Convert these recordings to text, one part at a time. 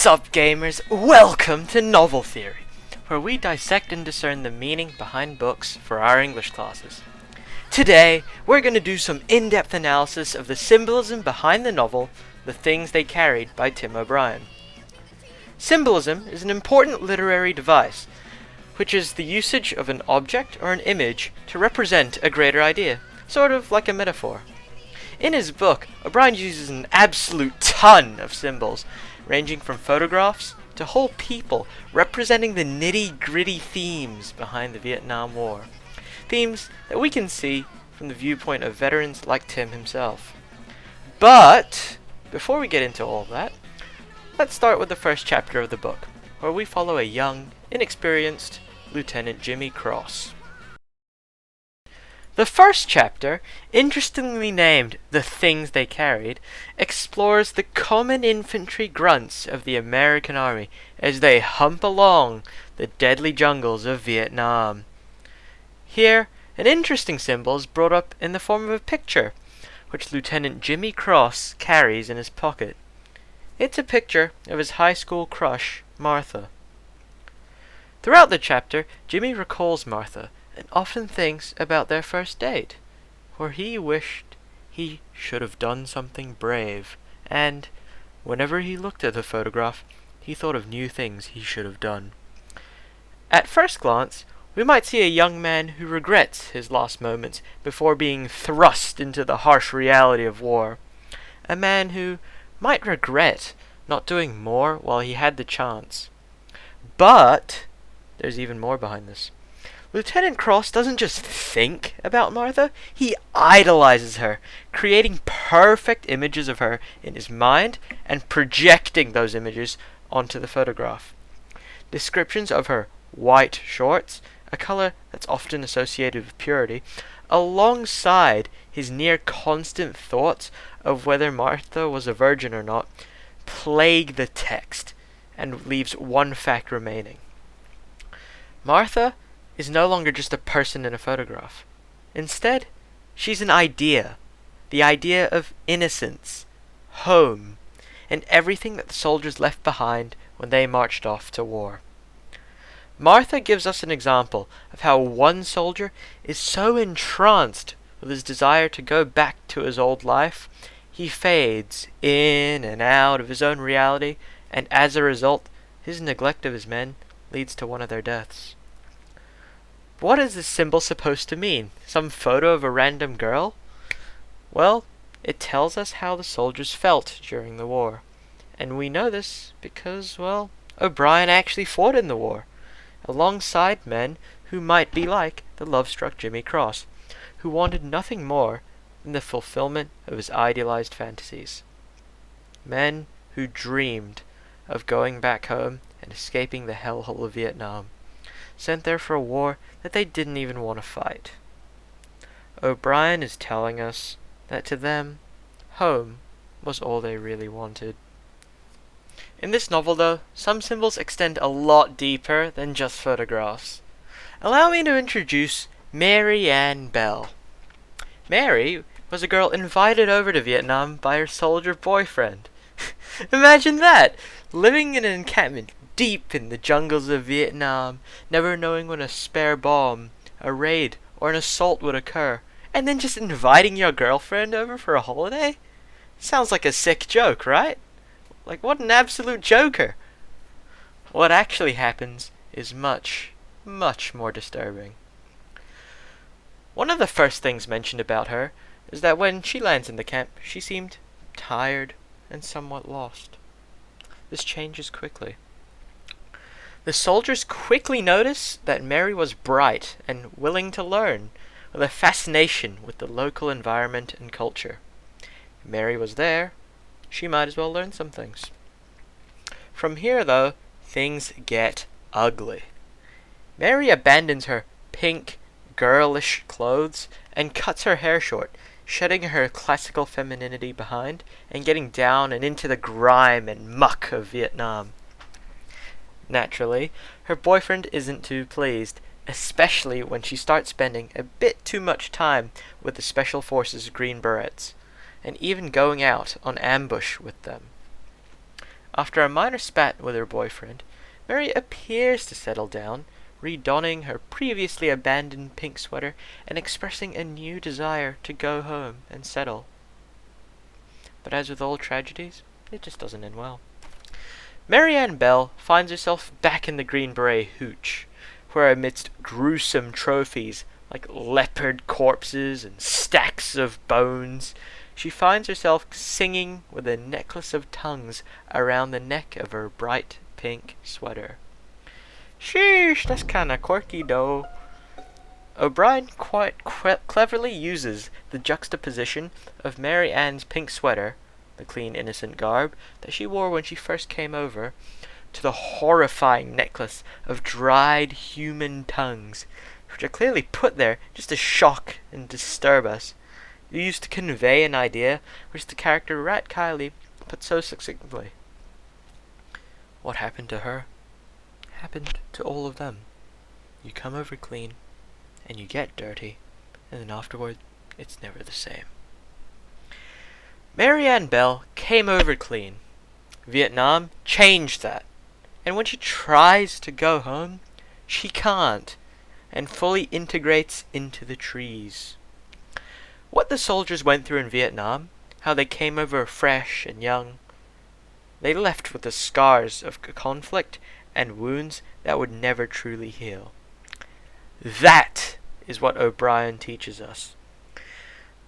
What's up, gamers? Welcome to Novel Theory, where we dissect and discern the meaning behind books for our English classes. Today, we're going to do some in-depth analysis of the symbolism behind the novel The Things They Carried by Tim O'Brien. Symbolism is an important literary device, which is the usage of an object or an image to represent a greater idea, sort of like a metaphor. In his book, O'Brien uses an absolute ton of symbols, ranging from photographs to whole people, representing the nitty-gritty themes behind the Vietnam War. Themes that we can see from the viewpoint of veterans like Tim himself. But, before we get into all of that, let's start with the first chapter of the book, where we follow a young, inexperienced Lieutenant Jimmy Cross. The first chapter, interestingly named The Things They Carried, explores the common infantry grunts of the American Army as they hump along the deadly jungles of Vietnam. Here, an interesting symbol is brought up in the form of a picture, which Lieutenant Jimmy Cross carries in his pocket. It's a picture of his high school crush, Martha. Throughout the chapter, Jimmy recalls Martha, and often thinks about their first date, where he wished he should have done something brave, and whenever he looked at the photograph, he thought of new things he should have done. At first glance, we might see a young man who regrets his lost moments before being thrust into the harsh reality of war. A man who might regret not doing more while he had the chance. But there's even more behind this. Lieutenant Cross doesn't just think about Martha, he idolizes her, creating perfect images of her in his mind and projecting those images onto the photograph. Descriptions of her white shorts, a color that's often associated with purity, alongside his near constant thoughts of whether Martha was a virgin or not, plague the text and leaves one fact remaining. Martha is no longer just a person in a photograph. Instead, she's an idea. The idea of innocence, home, and everything that the soldiers left behind when they marched off to war. Martha gives us an example of how one soldier is so entranced with his desire to go back to his old life, he fades in and out of his own reality, and as a result, his neglect of his men leads to one of their deaths. What is this symbol supposed to mean? Some photo of a random girl? Well, it tells us how the soldiers felt during the war. And we know this because, well, O'Brien actually fought in the war, alongside men who might be like the love-struck Jimmy Cross, who wanted nothing more than the fulfillment of his idealized fantasies. Men who dreamed of going back home and escaping the hellhole of Vietnam, sent there for a war that they didn't even want to fight. O'Brien is telling us that to them, home was all they really wanted. In this novel, though, some symbols extend a lot deeper than just photographs. Allow me to introduce Mary Ann Bell. Mary was a girl invited over to Vietnam by her soldier boyfriend. Imagine that! Living in an encampment deep in the jungles of Vietnam, never knowing when a spare bomb, a raid, or an assault would occur, and then just inviting your girlfriend over for a holiday? Sounds like a sick joke, right? Like, what an absolute joker! What actually happens is much, much more disturbing. One of the first things mentioned about her is that when she lands in the camp, she seemed tired and somewhat lost. This changes quickly. The soldiers quickly notice that Mary was bright and willing to learn, with a fascination with the local environment and culture. Mary was there, she might as well learn some things. From here, though, things get ugly. Mary abandons her pink, girlish clothes and cuts her hair short, shedding her classical femininity behind and getting down and into the grime and muck of Vietnam. Naturally, her boyfriend isn't too pleased, especially when she starts spending a bit too much time with the Special Forces Green Berets, and even going out on ambush with them. After a minor spat with her boyfriend, Mary appears to settle down, redonning her previously abandoned pink sweater and expressing a new desire to go home and settle. But as with all tragedies, it just doesn't end well. Mary Ann Bell finds herself back in the Green Beret hooch, where amidst gruesome trophies like leopard corpses and stacks of bones, she finds herself singing with a necklace of tongues around the neck of her bright pink sweater. Sheesh, that's kinda quirky though. O'Brien quite cleverly uses the juxtaposition of Mary Ann's pink sweater, the clean, innocent garb that she wore when she first came over, to the horrifying necklace of dried human tongues, which are clearly put there just to shock and disturb us. Used to convey an idea which the character Rat Kiley put so succinctly. What happened to her happened to all of them. You come over clean, and you get dirty, and then afterward, it's never the same. Mary Ann Bell came over clean. Vietnam changed that. And when she tries to go home, she can't, and fully integrates into the trees. What the soldiers went through in Vietnam, how they came over fresh and young, they left with the scars of conflict and wounds that would never truly heal. That is what O'Brien teaches us.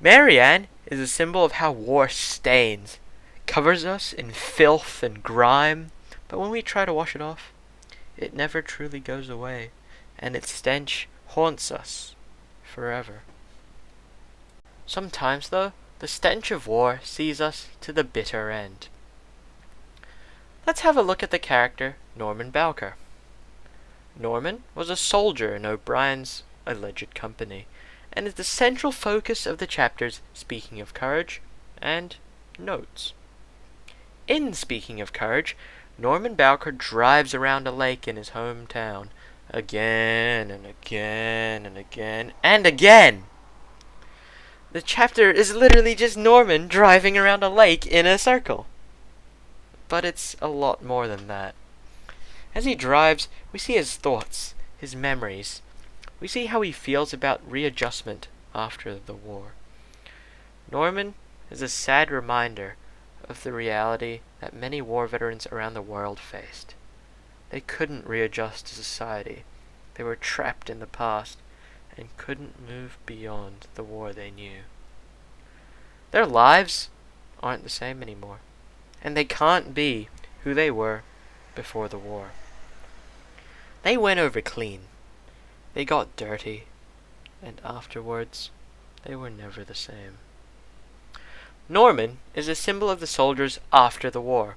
Mary Ann is a symbol of how war stains, covers us in filth and grime, but when we try to wash it off, it never truly goes away, and its stench haunts us forever. Sometimes, though, the stench of war sees us to the bitter end. Let's have a look at the character Norman Bowker. Norman was a soldier in O'Brien's alleged company, and is the central focus of the chapters Speaking of Courage and Notes. In Speaking of Courage, Norman Bowker drives around a lake in his hometown again and again and again and again. The chapter is literally just Norman driving around a lake in a circle. But it's a lot more than that. As he drives, we see his thoughts, his memories. We see how he feels about readjustment after the war. Norman is a sad reminder of the reality that many war veterans around the world faced. They couldn't readjust to society. They were trapped in the past and couldn't move beyond the war they knew. Their lives aren't the same anymore, and they can't be who they were before the war. They went over clean. They got dirty, and afterwards, they were never the same. Norman is a symbol of the soldiers after the war,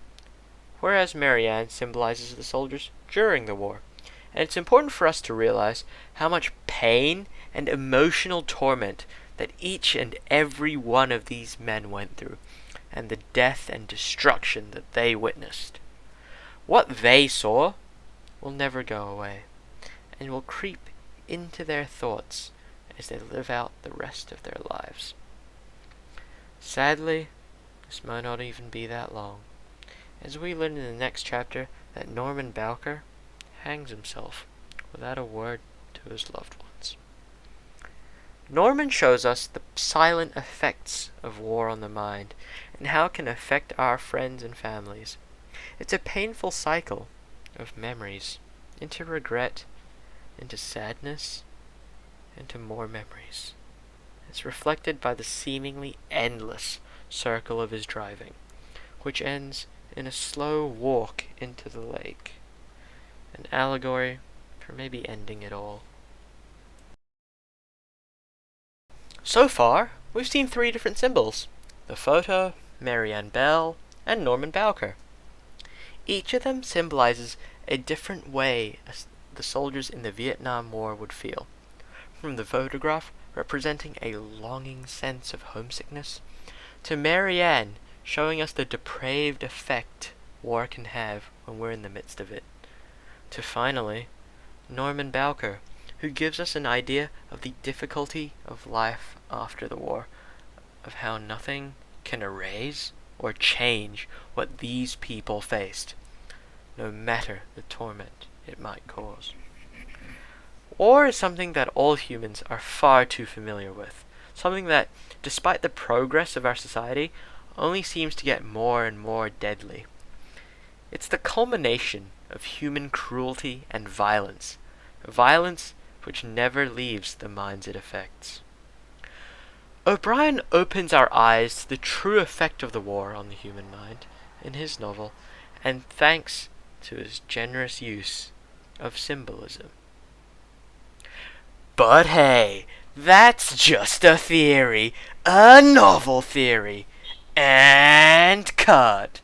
whereas Mary Ann symbolizes the soldiers during the war. And it's important for us to realize how much pain and emotional torment that each and every one of these men went through, and the death and destruction that they witnessed. What they saw will never go away, and will creep into their thoughts as they live out the rest of their lives. Sadly, this might not even be that long, as we learn in the next chapter that Norman Bowker hangs himself without a word to his loved ones. Norman shows us the silent effects of war on the mind, and how it can affect our friends and families. It's a painful cycle of memories, into regret, into sadness, into more memories. It's reflected by the seemingly endless circle of his driving, which ends in a slow walk into the lake, an allegory for maybe ending it all. So far, we've seen 3 different symbols: the photo, Mary Ann Bell, and Norman Bowker. Each of them symbolizes a different way the soldiers in the Vietnam War would feel. From the photograph representing a longing sense of homesickness, to Mary Ann showing us the depraved effect war can have when we're in the midst of it, to finally Norman Bowker, who gives us an idea of the difficulty of life after the war, of how nothing can erase or change what these people faced, no matter the torment it might cause. War is something that all humans are far too familiar with, something that, despite the progress of our society, only seems to get more and more deadly. It's the culmination of human cruelty and violence, violence which never leaves the minds it affects. O'Brien opens our eyes to the true effect of the war on the human mind in his novel, and thanks to his generous use of symbolism. But hey, that's just a theory, a novel theory, and cut.